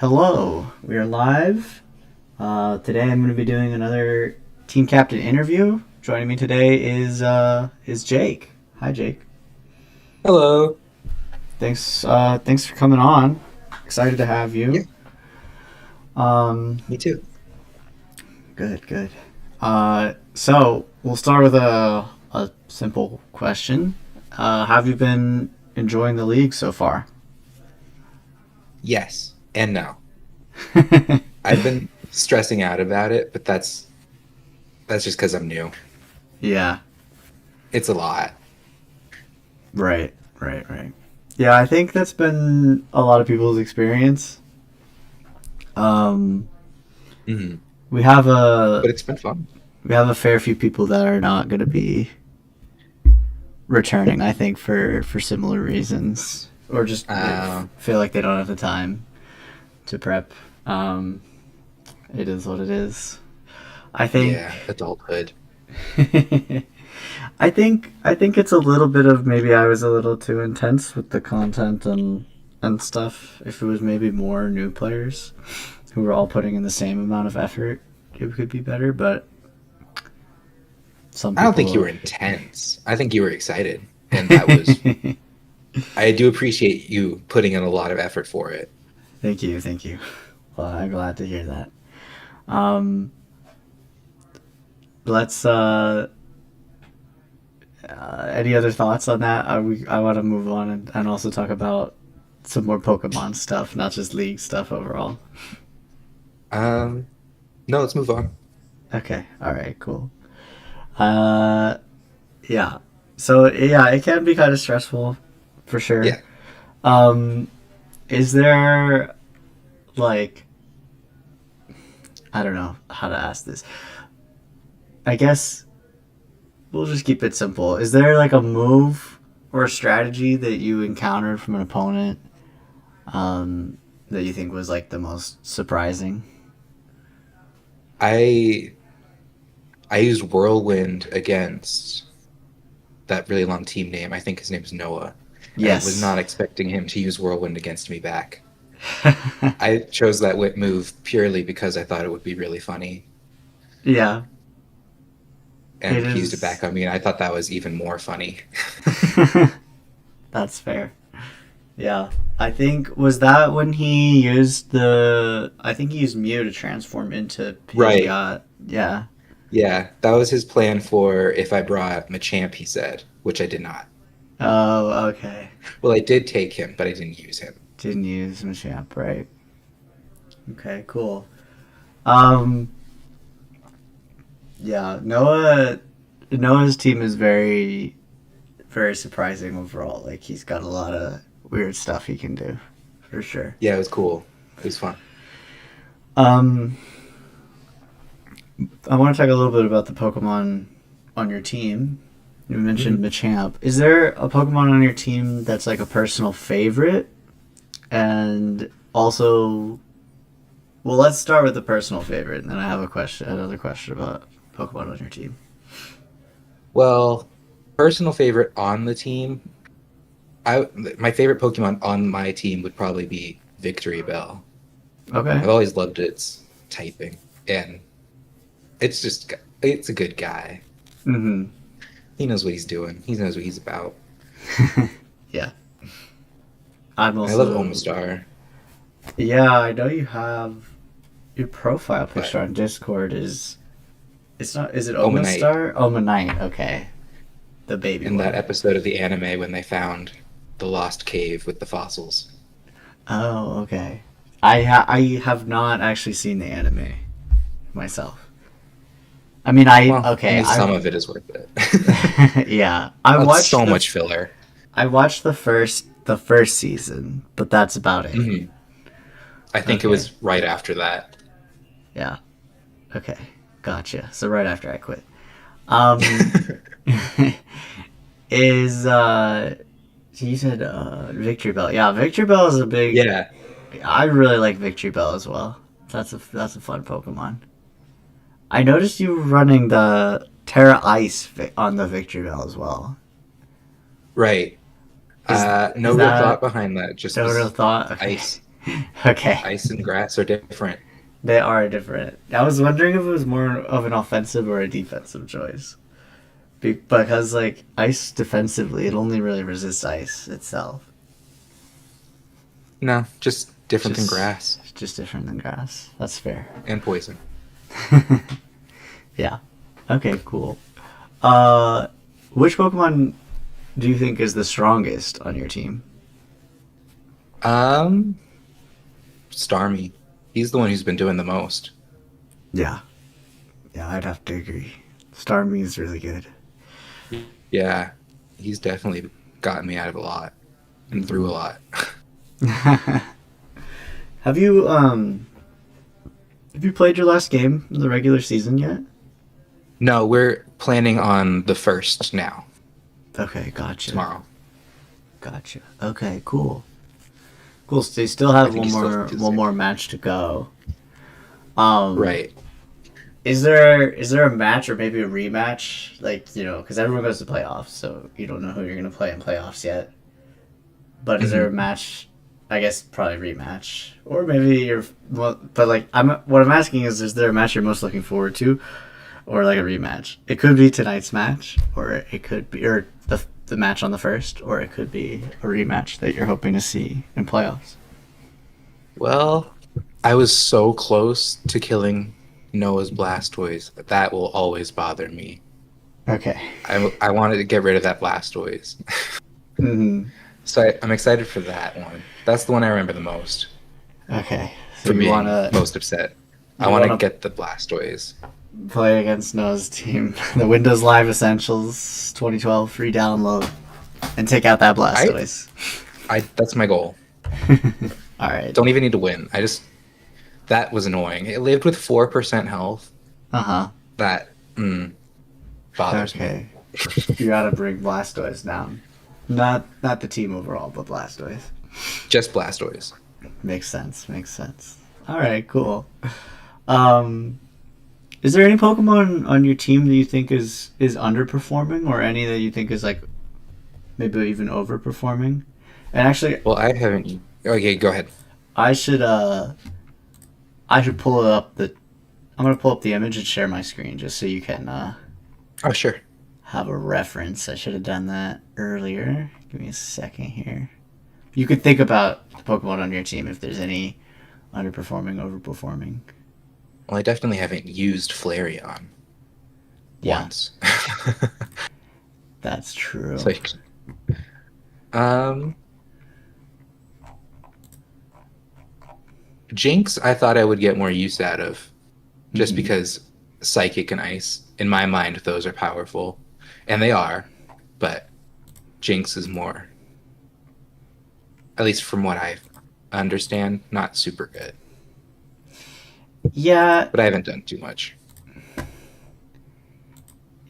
Hello, we are live. Today I'm going to be doing another team captain interview. Joining me today is Jake. Hi, Jake. Hello. Thanks for coming on. Excited to have Yeah, you. Um, me too. Good, good. So we'll start with a simple question. Have you been enjoying the league so far? Yes and no. I've been stressing out about it, but that's just because I'm new. Yeah. It's a lot. Right. Right. Right. Yeah, I think that's been a lot of people's experience. Um, Hmm. we have a But it's been fun. we have a fair few people that are not going to be returning. I think for similar reasons, or just Uh, feel like they don't have the time to prep. Um, it is what it is. I think. yeah, adulthood. I think it's a little bit of maybe I was a little too intense with the content and stuff. If it was maybe more new players who were all putting in the same amount of effort, it could be better. But some I don't think you people. were intense. I think you were excited, and that was. I do appreciate you putting in a lot of effort for it. Thank you, thank you. Well, I'm glad to hear that. Um, let's. Any other thoughts on that? I want to move on and also talk about some more Pokemon stuff, not just League stuff overall. Um, no, let's move on. Okay. All right. Cool. Uh, yeah. So yeah, it can be kind of stressful, for sure. Yeah, Um, is there like I don't know how to ask this. I guess we'll just keep it simple. Is there like a move or a strategy that you encountered from an opponent that you think was like the most surprising? I I used Whirlwind against that really long team name. I think his name is Noah. And I was Yes. not expecting him to use Whirlwind against me back. I chose that whip move purely because I thought it would be really funny. Yeah, it And he used it back is. on me, and I thought that was even more funny. That's fair. Yeah. I think was that when he used the I think he used Mew to transform into Right. Pidgeot. Yeah. Yeah, that was his plan for if I brought Machamp, he said, which I did not. Oh, okay. Well, I did take him, but I didn't use him. Didn't use Machamp, right? Okay, cool. Um yeah, Noah's team is very surprising overall. Like he's got a lot of weird stuff he can do, for sure. Yeah, it was cool. It was fun. Um, I want to talk a little bit about the Pokemon on your team. You mentioned Hmm. Machamp. Is there a Pokemon on your team that's like a personal favorite? And also, well, let's start with the personal favorite, and then I have another question about Pokemon on your team. Well, personal favorite on the team, I my favorite Pokemon on my team would probably be Victory Bell. Okay. I've always loved its typing, and it's a good guy. Mm-hmm. He knows what he's doing. He knows what he's about. Yeah. I'm I love also. Omastar, Yeah, I know you have your profile but picture on Discord is. It's not. Is it Omanite Omastar? Omanite. Okay, the baby in that one. episode of the anime when they found the lost cave with the fossils. Oh, okay. I have not actually seen the anime myself. I mean, Well, okay. only some I of it is worth it. yeah. That's so much filler. I watched the first season, but that's about it. Hmm. I think it Okay. was right after that. Yeah. Okay. Gotcha. So right after I quit. Um, is you said Victory Bell? Yeah, Victory Bell is a big. Yeah, I really like Victory Bell as well. That's a fun Pokemon. I noticed you were running the Terra Ice on the Victory Bell as well. right. Is No is real thought that behind that. Just no real was thought? Okay. ice. Okay. Ice and grass are different. They are different. I was wondering if it was more of an offensive or a defensive choice. Because, like, ice defensively, it only really resists ice itself. No, just different than Just, grass just different than grass. That's fair. and poison. Yeah. Okay, cool. Uh, which Pokemon do you think is the strongest on your team? Um, Starmie. He's the one who's been doing the most. Yeah. Yeah, I'd have to agree. Starmie is really good. Yeah, he's definitely gotten me out of a lot and through a lot. have you have you played your last game in the regular season yet? No, we're planning on the first now, Okay, gotcha. tomorrow. Gotcha. Okay, cool. Cool. So you still I have think he's still one Tuesday. more match to go. Um, Right. is there a match or maybe a rematch? Like, because everyone goes to playoffs, so you don't know who you're gonna play in playoffs yet. But is there a Hmm. match? I guess probably rematch, or maybe you're. Well, but like what I'm asking is there a match you're most looking forward to, or like a rematch? It could be tonight's match, or it could be or the match on the first, or it could be a rematch that you're hoping to see in playoffs. Well, I was so close to killing Noah's Blastoise. That will always bother me. Okay. I wanted to get rid of that Blastoise. Hmm. So I'm excited for that one. That's the one I remember the most Okay. So for being most upset. I you want to wanna get the Blastoise. play against Noah's team, the Windows Live Essentials 2012 free download, and take out that I Blastoise. I that's my goal. All right. Don't even need to win. I just that was annoying. It lived with 4% health. Uh huh. That bothers me. Okay. You gotta bring Blastoise down. Not the team overall, but Blastoise. Just Blastoise. Makes sense. Makes sense. All right. Cool. Um, is there any Pokemon on your team that you think is underperforming, or any that you think is like maybe even overperforming? And actually, Well, I haven't. Okay, go ahead. I should uh I should pull it up. I'm gonna pull up the image and share my screen just so you can Oh, sure. have a reference. I should have done that earlier. Give me a second here. You could think about the Pokemon on your team if there's any underperforming, overperforming. Well, I definitely haven't used Flareon Yeah, once. that's So, true. um, Jinx, I thought I would get more use out of, just Hmm. because Psychic and Ice, in my mind, those are powerful, and they are. But Jinx is more, at least from what I understand, not super good. Yeah, But I haven't done too much.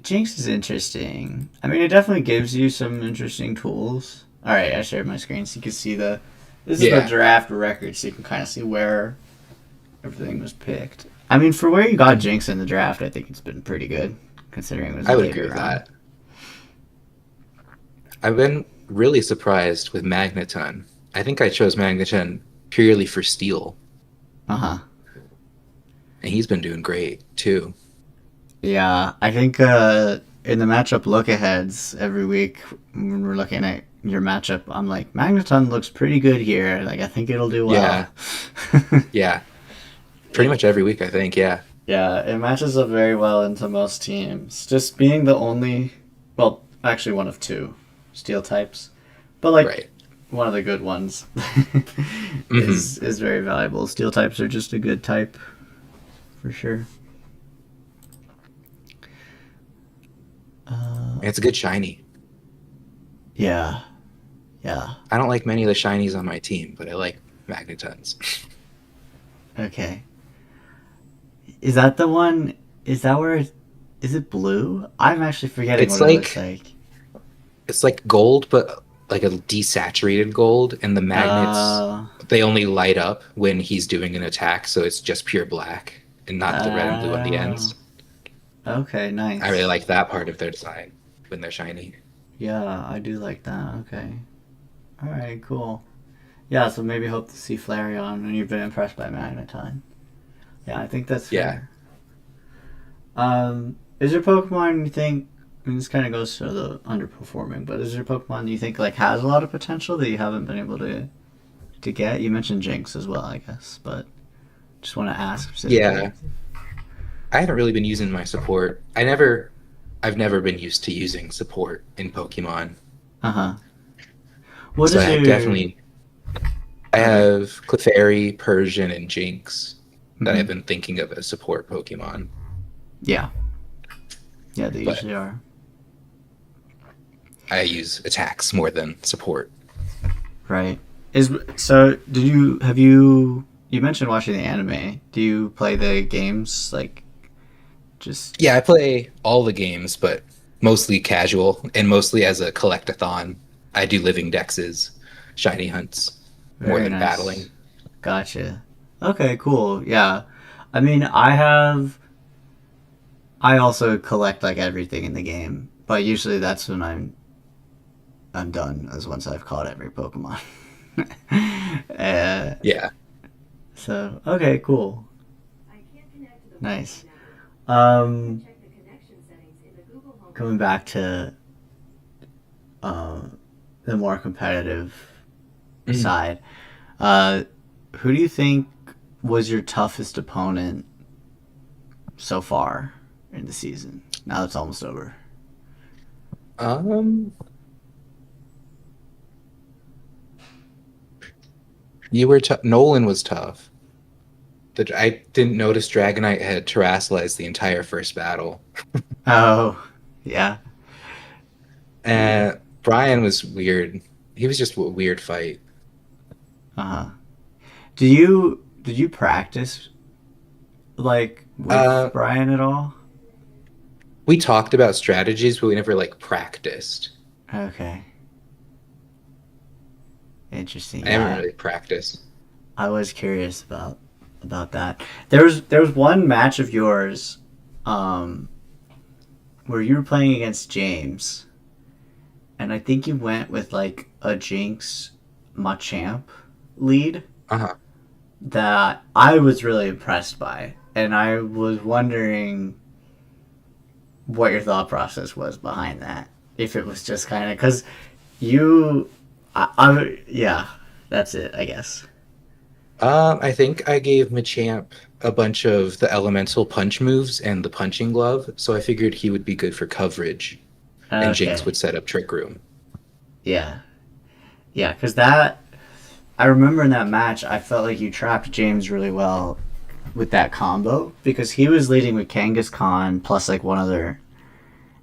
Jinx is interesting. I mean, it definitely gives you some interesting tools. All right, I shared my screen so you can see the. This is the Yeah. draft record, so you can kind of see where everything was picked. I mean, for where you got Mhm. Jinx in the draft, I think it's been pretty good, considering it was a I would agree later with round. that. I've been really surprised with Magneton. I think I chose Magneton purely for Steel, Uh huh. and he's been doing great too. Yeah, I think in the matchup look aheads every week when we're looking at your matchup, I'm like Magneton looks pretty good here. Like I think it'll do well. Yeah, yeah. Pretty it much every week, I think. Yeah, Yeah, it matches up very well into most teams. Just being the only, well, actually one of two steel types, but like right. one of the good ones Hmm. is very valuable. Steel types are just a good type for sure. Uh, It's a good shiny. yeah, yeah. I don't like many of the shinies on my team, but I like Magnetons. Okay, is that the one? Is that where? Is it blue? I'm actually forgetting It's what it looks like like. it's like gold, but like a desaturated gold, and the magnets Uh, they only light up when he's doing an attack, so it's just pure black and not the red and blue on the uh, ends. okay, I really nice. like that part of their design when they're shiny. Yeah, I do like that. Okay. All right, cool. Yeah, so maybe hope to see Flareon, and you've been impressed by Magneton. Yeah, I think that's Yeah. fair. Is there Pokemon you think? I mean, this kind of goes to the underperforming, but is there Pokemon you think like has a lot of potential that you haven't been able to get? You mentioned Jinx as well, I guess, but just want to ask specifically. Yeah. I haven't really been using my support. I've never been used to using support in Pokemon. Uh huh. What So is your? I Okay. have Clefairy, Persian, and Jinx that Mm-hmm. I've been thinking of as support Pokemon. Yeah. Yeah, they But usually are. I use attacks more than support. Right. Is so? Did you have you? You mentioned watching the anime. Do you play the games like just? Yeah, I play all the games, but mostly casual and mostly as a collectathon. I do living dexes, shiny hunts, more Very than nice. battling. Gotcha. Okay, cool. Yeah. I mean, I have. I also collect like everything in the game, but usually that's when I'm done. As once I've caught every Pokemon. uh, Yeah. so okay, cool, nice. Um, Going back to um, the more competitive Mhm. side, uh, who do you think was your toughest opponent so far in the season? Now it's almost over. Um, you were Nolan was tough. I didn't notice Dragonite had terrestrialized the entire first battle. Oh, yeah, yeah. Brian was weird. He was just a weird fight. Uh huh. Did you practice like with Uh, Brian at all? we talked about strategies, but we never like practiced. Okay, interesting. I haven't Yeah, really practiced. I was curious about that. There was one match of yours, um, where you were playing against James, and I think you went with like a Jinx Machamp lead Uh-huh. that I was really impressed by, and I was wondering what your thought process was behind that. If it was just kind of because you, yeah, that's it, I guess. I think I gave Machamp a bunch of the elemental punch moves and the punching glove, so I figured he would be good for coverage, and Jinx Okay, would set up Trick Room. yeah, yeah, because that I remember in that match, I felt like you trapped James really well with that combo because he was leading with Kangaskhan plus like one other,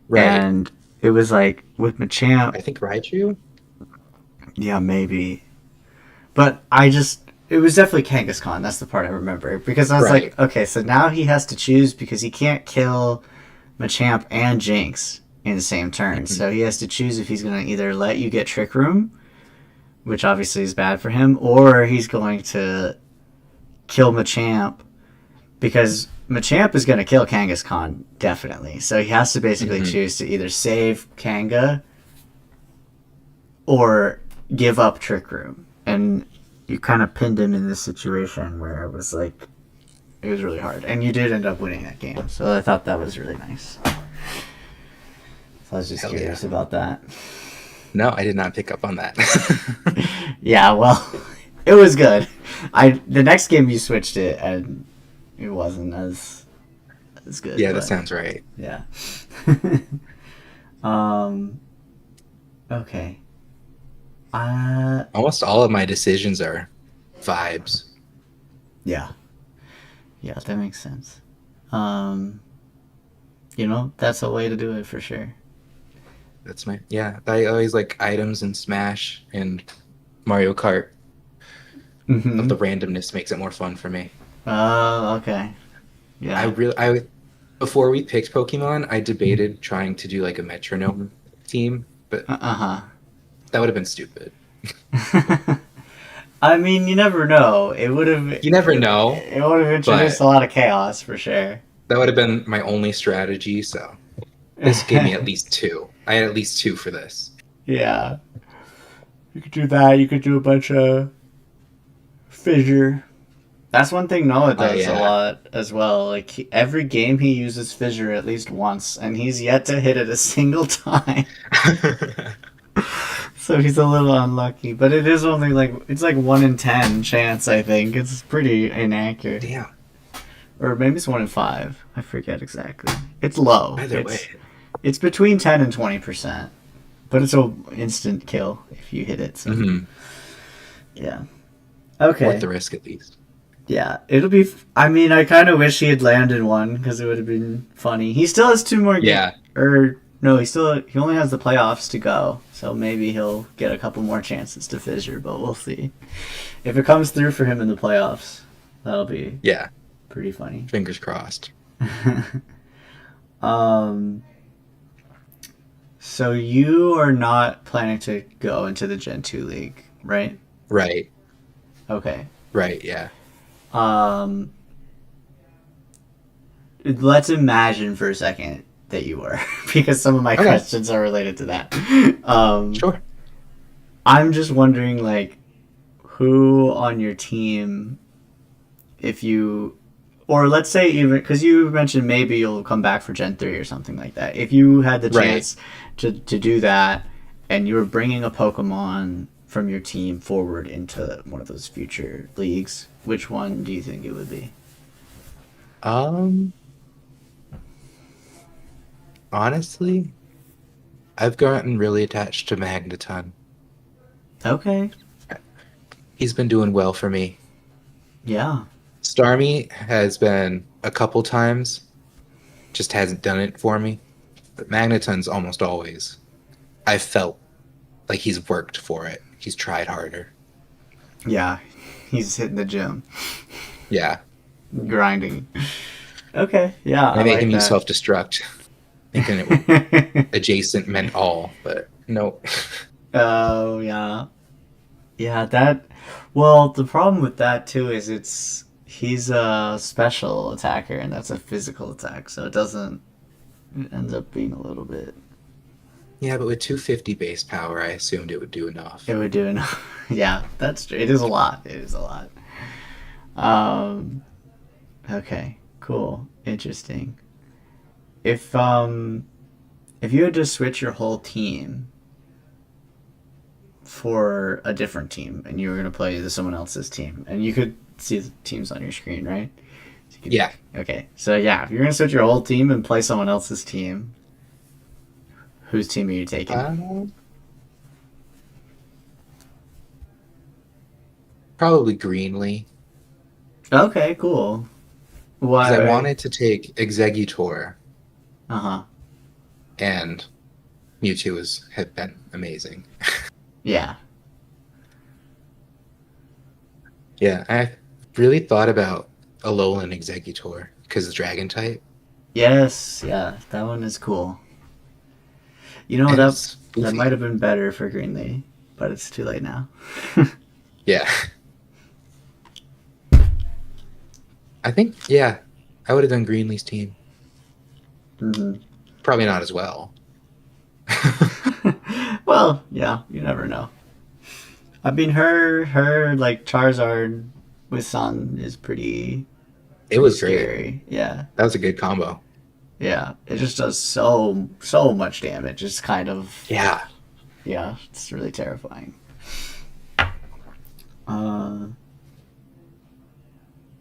Right. and it was like with Machamp, I think Raichu? yeah, maybe, but I just it was definitely Kangaskhan. That's the part I remember because I was Right. like, okay, so now he has to choose because he can't kill Machamp and Jinx in the same turn, Mhm. so he has to choose if he's going to either let you get Trick Room, which obviously is bad for him, or he's going to kill Machamp because Machamp is going to kill Kangaskhan definitely. So he has to basically Mhm. choose to either save Kanga or give up Trick Room. And you kind of pinned him in this situation where it was like it was really hard, and you did end up winning that game. So I thought that was really nice. So I was just Hell yeah. curious about that. No, I did not pick up on that. Yeah, well, it was good. I the next game you switched it and it wasn't as good, Yeah, that but sounds right. yeah. um. Okay. Uh. Almost all of my decisions are vibes. Yeah. Yeah, that makes sense. Um. That's a way to do it for sure. That's my yeah. I always like items in Smash and Mario Kart. Of Mm-hmm. the randomness makes it more fun for me. Okay. I Yeah. really I before we picked Pokemon, I debated trying to do like a metronome team, but Uh that would have been stupid. huh. I mean, you never know. You never know, It would have introduced a but lot of chaos for sure. that would have been my only strategy. So this gave me at least two. I had at least two for this. Yeah. You could do that. You could do a bunch of. Fissure. That's one thing Noah does a Yeah. lot as well. Like every game he uses fissure at least once, and he's yet to hit it a single time. So he's a little unlucky, but it is only like it's like 1 in 10 chance. I think it's pretty inaccurate, Damn. or maybe it's 1 in 5. I forget exactly. It's low. Either way, It's between 10 and 20%, but it's a instant kill if you hit it. So yeah, okay. worth the risk at least. Yeah, it'll be. I mean, I kind of wish he had landed one because it would have been funny. He still has 2 more. Yeah. Or no, he only has the playoffs to go, so maybe he'll get a couple more chances to fissure. But we'll see. If it comes through for him in the playoffs, that'll be Yeah. pretty funny. Fingers crossed. So you are not planning to go into the Gen 2 league, right? Right. Okay. Right. Yeah. Let's imagine for a second that you were, because some of my questions are related to that. Sure. I'm just wondering, like, who on your team, if you, or let's say even, because you mentioned maybe you'll come back for Gen 3 or something like that. If you had the chance to do that, and you were bringing a Pokemon from your team forward into one of those future leagues, which one do you think it would be? Honestly, I've gotten really attached to Magneton. Okay. He's been doing well for me. Yeah. Starmie has been a couple times, just hasn't done it for me. But Magneton's almost always. I felt like he's worked for it. He's tried harder. Yeah. He's hitting the gym. Yeah. Grinding. Okay. Yeah. I made like him use that. self-destruct, thinking it adjacent meant all, but no. Oh, yeah. Yeah, that. Well, the problem with that, too, is he's a special attacker, and that's a physical attack, so it doesn't. It ends up being a little bit. Yeah, but with 250 base power, I assumed it would do enough. It would do enough. Yeah, that's true. It is a lot. It is a lot. Okay, cool. Interesting. If you had to switch your whole team for a different team and you were going to play someone else's team, and you could see the teams on your screen, right? So Yeah. Okay, so yeah, if you're going to switch your whole team and play someone else's team, whose team are you taking? Probably Greenlee. Okay, cool. Why? Because I wanted to take Exeggutor, Uh-huh. and Mewtwo had been amazing. Yeah. Yeah, I really thought about Alolan Exeggutor because it's Dragon type. Yes, yeah, that one is cool. You know, And that it's that goofy. might have been better for Greenlee, but it's too late now. Yeah. I think, yeah, I would have done Greenlee's team. hmm Probably not as well. Well, yeah, you never know. I mean, her like Charizard with Sun is pretty It was great. scary. Yeah, That was a good combo. yeah. It just does so much damage. It's kind of Yeah. yeah. It's really terrifying.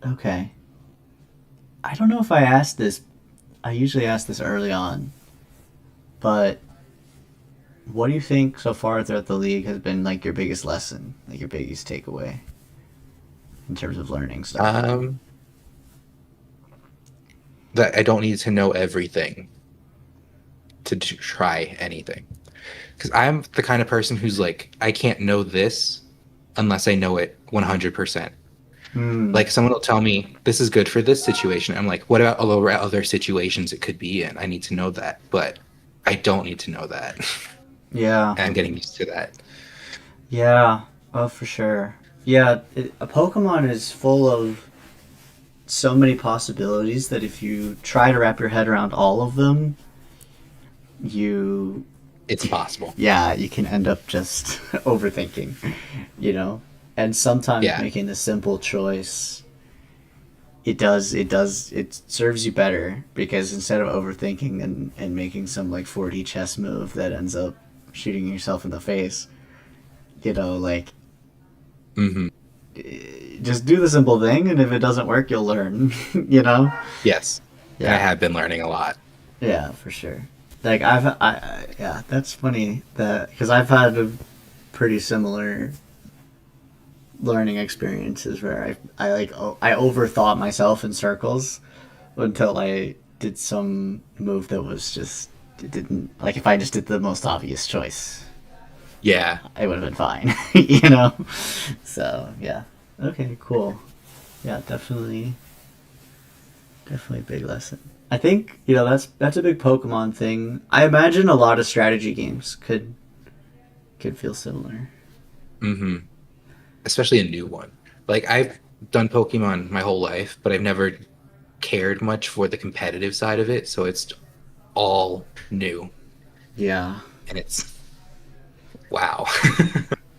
Okay. I don't know if I asked this. I usually ask this early on, but what do you think so far throughout the league has been like your biggest lesson, like your biggest takeaway in terms of learning stuff? That I don't need to know everything to try anything. Because I'm the kind of person who's like, I can't know this unless I know it 100%. Like someone will tell me this is good for this situation. I'm like, what about all the other situations it could be in? I need to know that, but I don't need to know that. Yeah. And I'm getting used to that. Yeah. Oh, for sure. Yeah, a Pokemon is full of so many possibilities that if you try to wrap your head around all of them, It's possible. yeah, you can end up just overthinking, you know? And sometimes Yeah. making the simple choice, it serves you better because instead of overthinking and making some like 4D chess move that ends up shooting yourself in the face, like Hmm. just do the simple thing, and if it doesn't work, you'll learn. you know? Yes. And I Yeah, have been learning a lot. yeah, for sure. Like yeah, that's funny that because I've had a pretty similar learning experiences where I overthought myself in circles until I did some move that was just it didn't like if I just did the most obvious choice, Yeah. it would have been fine, you know. So yeah, okay, cool. Yeah, definitely a big lesson. I think that's a big Pokemon thing. I imagine a lot of strategy games could feel similar. Hmm. Especially a new one. Like I've done Pokemon my whole life, but I've never cared much for the competitive side of it, so it's all new Yeah, and it's wow.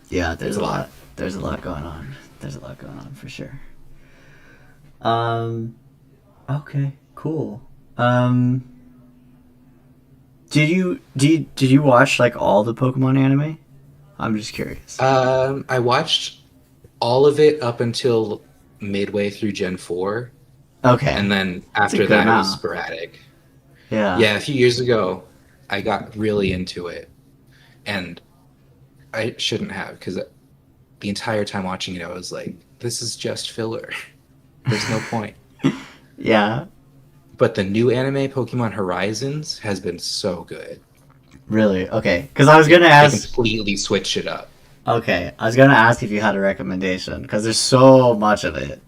yeah. It's a lot. There's a lot going on. There's a lot going on for sure. Um. Okay. Cool. Um. Did you watch like all the Pokemon anime? I'm just curious. I watched all of it up until midway through Gen 4, Okay, and then that's a after good that it was amount. sporadic. Yeah. Yeah, a few years ago I got really into it, and I shouldn't have because the entire time watching it I was like, this is just filler. There's no point. Yeah. But the new anime, Pokemon Horizons, has been so good. Really? Okay. Because I was They gonna they ask. completely switched it up. Okay, I was gonna ask if you had a recommendation because there's so much of it,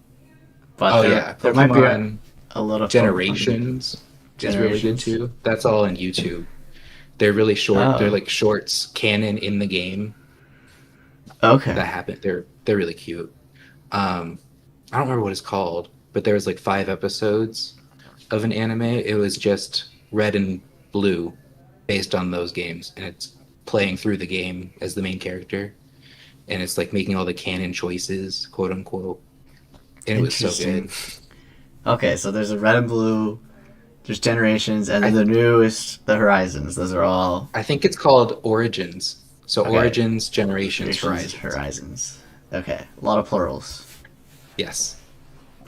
but Oh yeah, there might be Pokemon a lot of Pokemon Generations is really good generations. too. That's all on YouTube. They're really short. They're Oh. like shorts canon in the game Okay. that happen. They're really cute. Um, I don't remember what it's called, but there was like 5 episodes of an anime. It was just red and blue based on those games, and it's playing through the game as the main character, and it's like making all the canon choices, quote unquote. And it was so Interesting. good. Okay, so there's a red and blue. There's generations, and then I the newest, the Horizons. Those are all I think it's called Origins. So okay. Origins, Generations, Generations, Horizons. Horizons. Okay, a lot of plurals. Yes.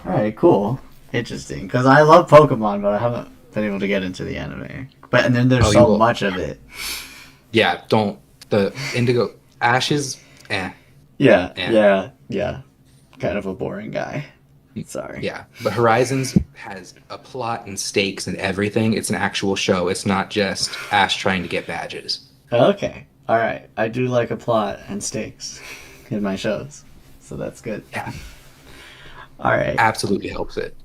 All right, cool, interesting. Because I love Pokemon, but I haven't been able to get into the anime. But and then there's Oh, you so will. much of it. Yeah, don't. The Indigo Ashes, Yeah, eh. yeah, yeah. Kind of a boring guy. Sorry. Yeah. But Horizons has a plot and stakes and everything. It's an actual show. It's not just Ash trying to get badges. Okay. All right. I do like a plot and stakes in my shows, so that's good. Yeah. All right. Absolutely helps it.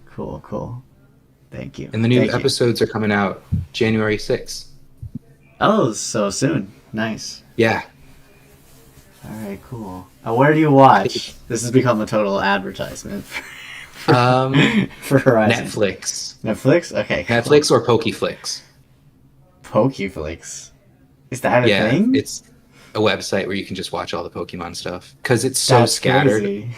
Cool. Cool. Thank you. And the new Thank you. episodes are coming out January 6th. Oh, so soon. Nice. Yeah. All right. Cool. Where do you I think watch? it's This has become a total advertisement for um for Horizon. Netflix. Netflix. Okay. Cool. Netflix or Pokeflix. Pokeflix. Is that a Yeah, thing? it's a website where you can just watch all the Pokemon stuff because it's so That's scattered. crazy.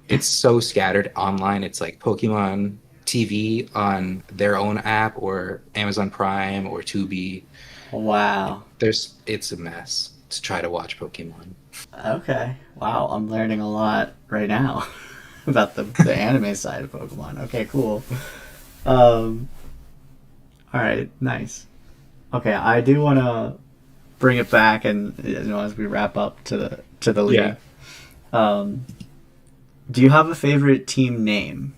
It's so scattered online. It's like Pokemon TV on their own app or Amazon Prime or Tubi. Wow. It's a mess to try to watch Pokemon. Okay. Wow. I'm learning a lot right now about the anime side of Pokemon. Okay. Cool. Um. All right. Nice. Okay. I do want to bring it back, and as we wrap up to the league. Yeah. Um. Do you have a favorite team name?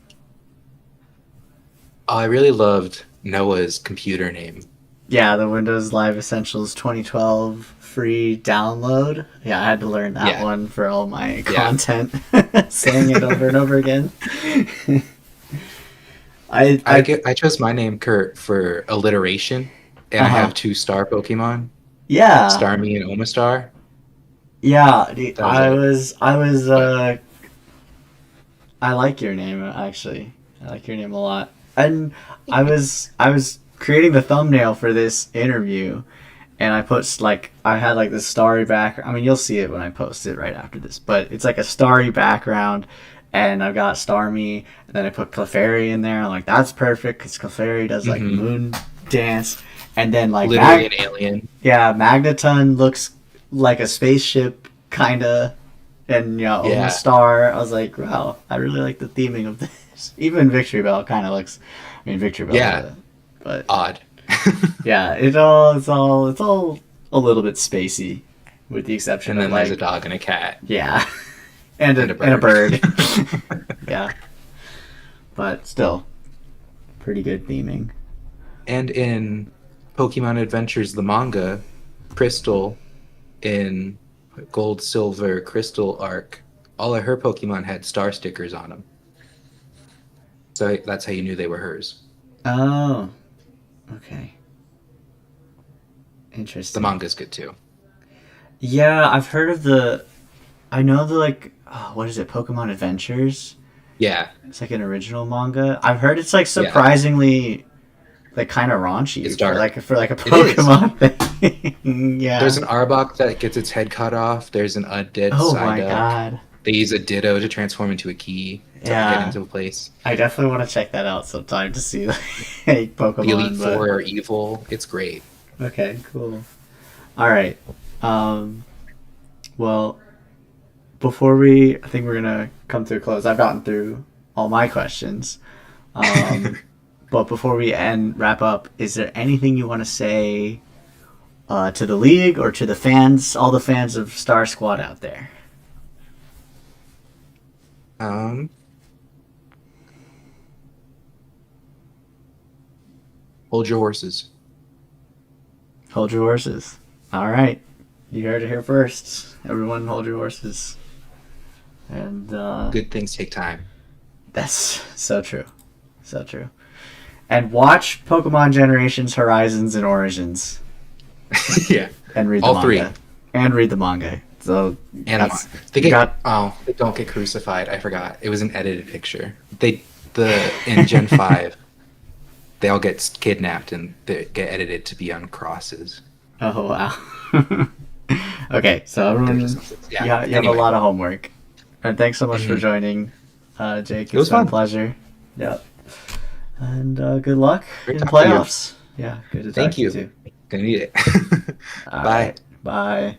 Oh, I really loved Noah's computer name. Yeah, the Windows Live Essentials 2012 free download. Yeah, I had to learn that Yeah. one for all my Yeah. content, saying it over and over again. I I I get I chose my name Kurt for alliteration, and uh I have huh. 2 star Pokemon, Yeah, Starmie and Omastar. yeah. That was it. I was But I like your name actually. I like your name a lot. And I was creating the thumbnail for this interview, and I put like I had like this starry back. I mean, you'll see it when I post it right after this, but it's like a starry background, and I've got Starmie, and then I put Clefairy in there. I'm like, that's perfect because Clefairy does like Mm-hmm. moon dance, and then like Literally an alien. yeah, Magneton looks like a spaceship kind of, and Yeah. almost star. I was like, wow, I really like the theming of this. Even Victory Bell kind of looks. I mean, Victory Bell, Yeah. but Odd. yeah, it's all a little bit spacey, with the exception And of then there's a like dog and a cat yeah, and and a and a bird. bird. Yeah, but still pretty good theming. And in Pokemon Adventures, the manga, Crystal in Gold, Silver, Crystal arc, all of her Pokemon had star stickers on them. So that's how you knew they were hers. Oh, okay, The interesting. manga's good too. Yeah, I've heard of the. I know the like. Oh, what is it? Pokemon Adventures. Yeah, It's like an original manga. I've heard it's like yeah, surprisingly like kind of raunchy it's dark. for like a It is. Pokemon thing. There's Yeah. an Arbok that gets its head cut off. There's an undead Oh my Psyduck. god. They use a Ditto to transform into a key to get Yeah. into a place. I definitely want to check that out sometime to see like The Elite Pokemon, but Four are evil. It's great. okay, cool. All right. Um well, before I think we're going to come to a close. I've gotten through all my questions. Um but before we wrap up, is there anything you want to say to the league or to the fans, all the fans of Star Squad out there? Um, hold your horses. Hold your horses. All right. You heard it here first. Everyone hold your horses. And Good things take time. that's so true. So true. And watch Pokemon Generations, Horizons, and Origins. Yeah, And read the all manga. three. And read the manga. So And that's they you get got they don't get crucified. I forgot. It was an edited picture. In Gen 5 they all get kidnapped and they get edited to be on crosses. oh wow. Okay, so They're everyone just yeah. you have a Anyway, lot of homework. And thanks so much for mhm. joining, Jake. It It's was been a fun. pleasure. Yep. And good luck Great in talking to you. playoffs. Yeah, good to talk Thank to you you. too. Gonna need it. All Bye. right. Bye.